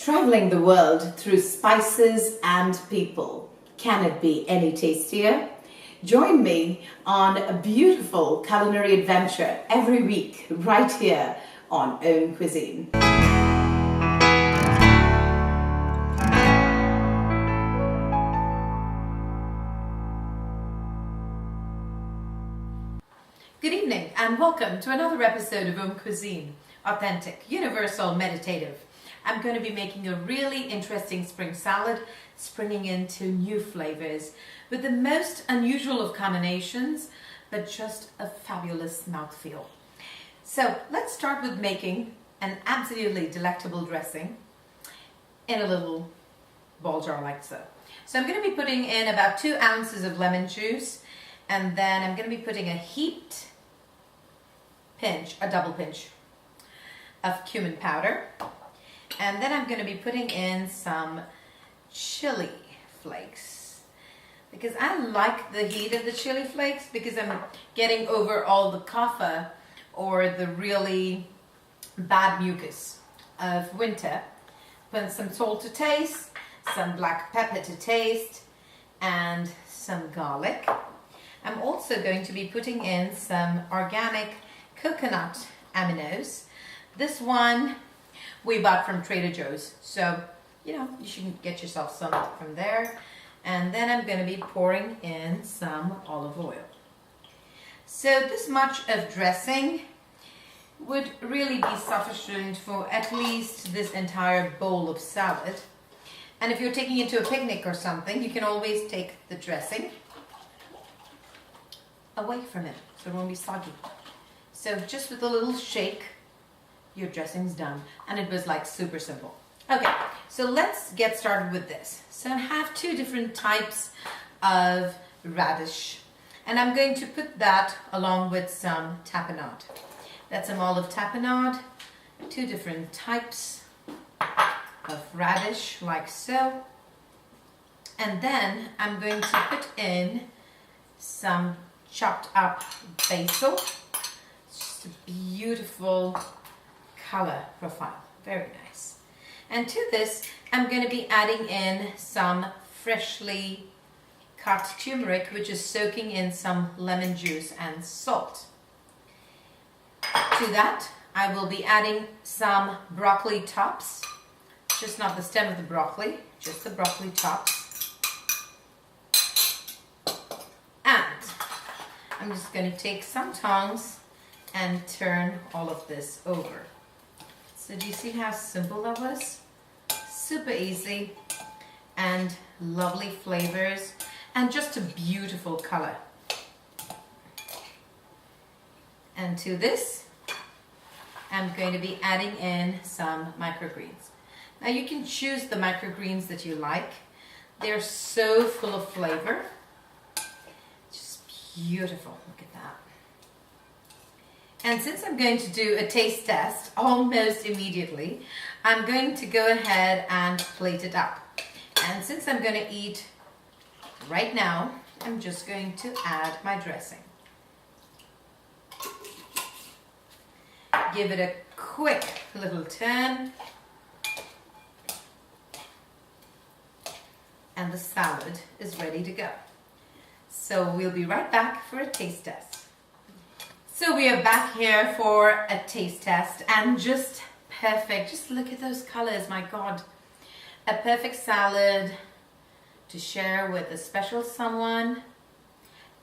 Traveling the world through spices and people. Can it be any tastier? Join me on a beautiful culinary adventure every week right here on AUMcuisine. Good evening and welcome to another episode of AUMcuisine, authentic, universal, meditative. I'm going to be making a really interesting spring salad, springing into new flavors with the most unusual of combinations, but just a fabulous mouthfeel. So let's start with making an absolutely delectable dressing in a little ball jar like so. So I'm going to be putting in about 2 ounces of lemon juice, and then I'm going to be putting a heaped pinch, a double pinch of cumin powder. And then I'm going to be putting in some chili flakes because I like the heat of the chili flakes because I'm getting over all the kapha or the really bad mucus of winter. Put some salt to taste, some black pepper to taste, and some garlic. I'm also going to be putting in some organic coconut aminos. This one we bought from Trader Joe's, so you should get yourself some from there. And then I'm going to be pouring in some olive oil. So this much of dressing would really be sufficient for at least this entire bowl of salad. And if you're taking it to a picnic or something, you can always take the dressing away from it so it won't be soggy. So just with a little shake, your dressing's done. And it was like super simple. Okay, so let's get started with this. So I have 2 different types of radish, and I'm going to put that along with some tapenade. That's some olive tapenade, 2 different types of radish like so. And then I'm going to put in some chopped up basil. It's just a beautiful color profile, very nice. And to this I'm going to be adding in some freshly cut turmeric, which is soaking in some lemon juice and salt. To that I will be adding some broccoli tops, just not the stem of the broccoli, just the broccoli tops. And I'm just going to take some tongs and turn all of this over. So do you see how simple that was? Super easy and lovely flavors and just a beautiful color. And to this, I'm going to be adding in some microgreens. Now you can choose the microgreens that you like. They're so full of flavor. Just beautiful, look at that. And since I'm going to do a taste test almost immediately, I'm going to go ahead and plate it up. And since I'm going to eat right now, I'm just going to add my dressing. Give it a quick little turn. And the salad is ready to go. So we'll be right back for a taste test. So we are back here for a taste test, and just perfect. Just look at those colors, my God. A perfect salad to share with a special someone,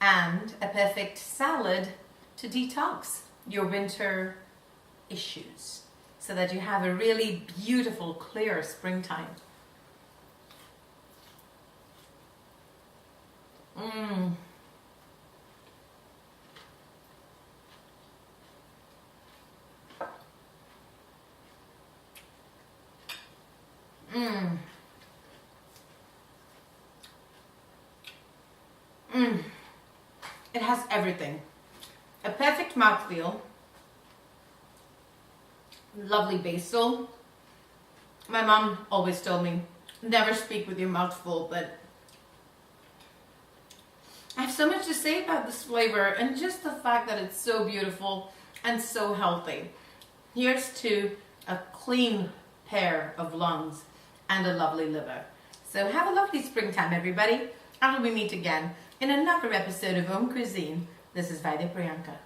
and a perfect salad to detox your winter issues so that you have a really beautiful, clear springtime. It has everything. A perfect mouthfeel, lovely basil. My mom always told me, never speak with your mouth full, but I have so much to say about this flavor and just the fact that it's so beautiful and so healthy. Here's to a clean pair of lungs and a lovely liver. So have a lovely springtime, everybody. Until we meet again in another episode of AUMcuisine. This is Vaidya Priyanka.